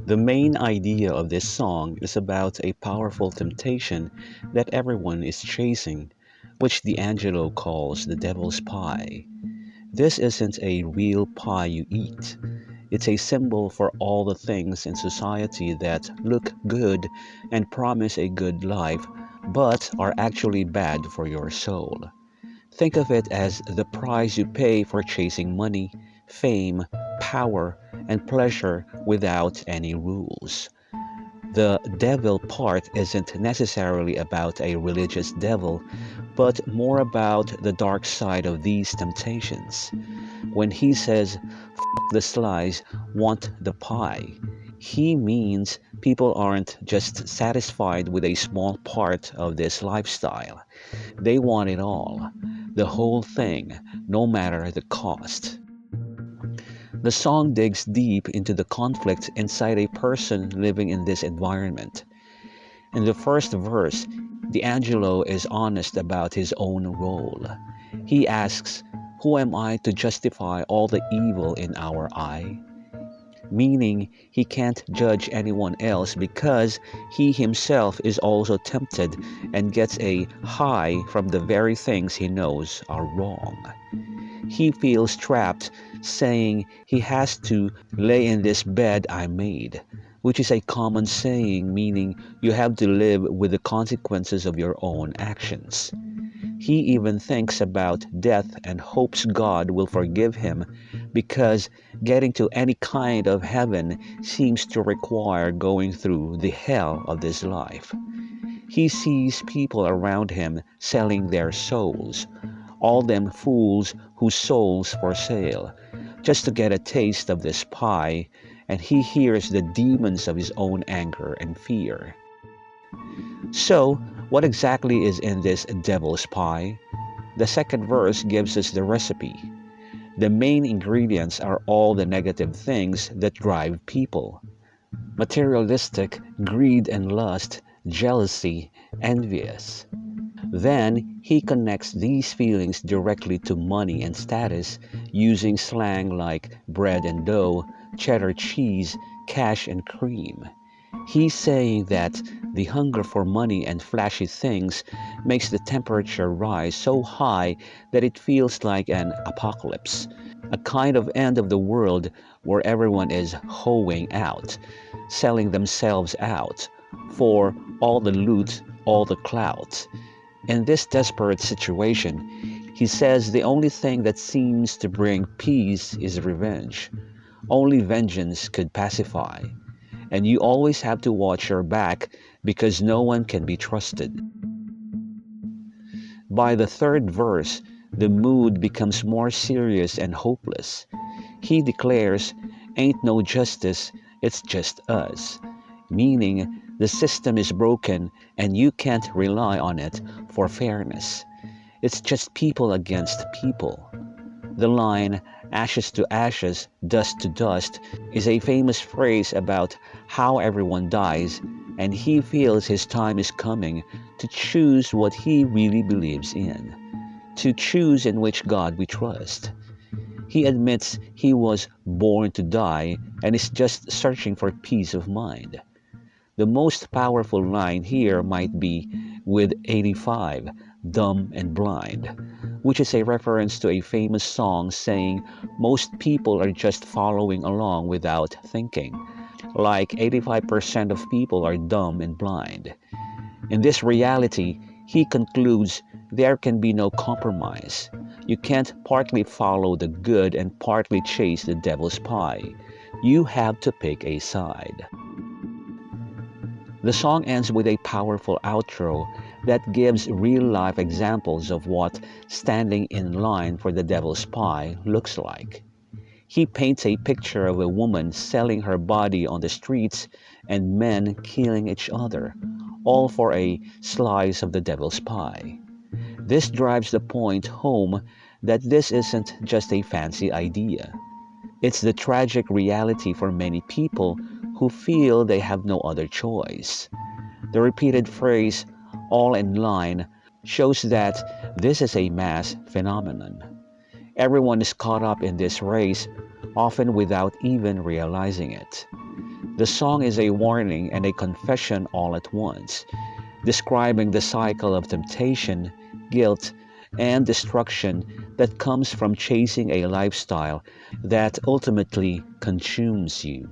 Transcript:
The main idea of this song is about a powerful temptation that everyone is chasing, which D'Angelo calls the devil's pie. This isn't a real pie you eat. It's a symbol for all the things in society that look good and promise a good life, but are actually bad for your soul. Think of it as the price you pay for chasing money, fame, power, and pleasure without any rules. The devil part isn't necessarily about a religious devil, but more about the dark side of these temptations. When he says, "Fuck the slice, want the pie," he means people aren't just satisfied with a small part of this lifestyle. They want it all, the whole thing, no matter the cost. The song digs deep into the conflict inside a person living in this environment. In the first verse, D'Angelo is honest about his own role. He asks, "Who am I to justify all the evil in our eye?" Meaning he can't judge anyone else because he himself is also tempted and gets a high from the very things he knows are wrong. He feels trapped, saying he has to lay in this bed I made, which is a common saying meaning you have to live with the consequences of your own actions. He even thinks about death and hopes God will forgive him because getting to any kind of heaven seems to require going through the hell of this life. He sees people around him selling their souls, all them fools whose souls for sale, just to get a taste of this pie, and he hears the demons of his own anger and fear. So, what exactly is in this devil's pie? The second verse gives us the recipe. The main ingredients are all the negative things that drive people: materialistic, greed and lust, jealousy, envious. Then he connects these feelings directly to money and status using slang like bread and dough, cheddar cheese, cash and cream. He's saying that the hunger for money and flashy things makes the temperature rise so high that it feels like an apocalypse, a kind of end of the world where everyone is hoeing out, selling themselves out for all the loot, all the clout. In this desperate situation, he says the only thing that seems to bring peace is revenge. Only vengeance could pacify. And you always have to watch your back because no one can be trusted. By the third verse, the mood becomes more serious and hopeless. He declares, "Ain't no justice, it's just us," meaning the system is broken and you can't rely on it for fairness. It's just people against people. The line, "ashes to ashes, dust to dust," is a famous phrase about how everyone dies, and he feels his time is coming to choose what he really believes in, to choose in which God we trust. He admits he was born to die and is just searching for peace of mind. The most powerful line here might be with 85, "dumb and blind," which is a reference to a famous song saying most people are just following along without thinking. Like 85% of people are dumb and blind. In this reality, he concludes there can be no compromise. You can't partly follow the good and partly chase the devil's pie. You have to pick a side. The song ends with a powerful outro that gives real-life examples of what standing in line for the devil's pie looks like. He paints a picture of a woman selling her body on the streets and men killing each other, all for a slice of the devil's pie. This drives the point home that this isn't just a fancy idea. It's the tragic reality for many people who feel they have no other choice. The repeated phrase, "all in line," shows that this is a mass phenomenon. Everyone is caught up in this race, often without even realizing it. The song is a warning and a confession all at once, describing the cycle of temptation, guilt, and destruction that comes from chasing a lifestyle that ultimately consumes you.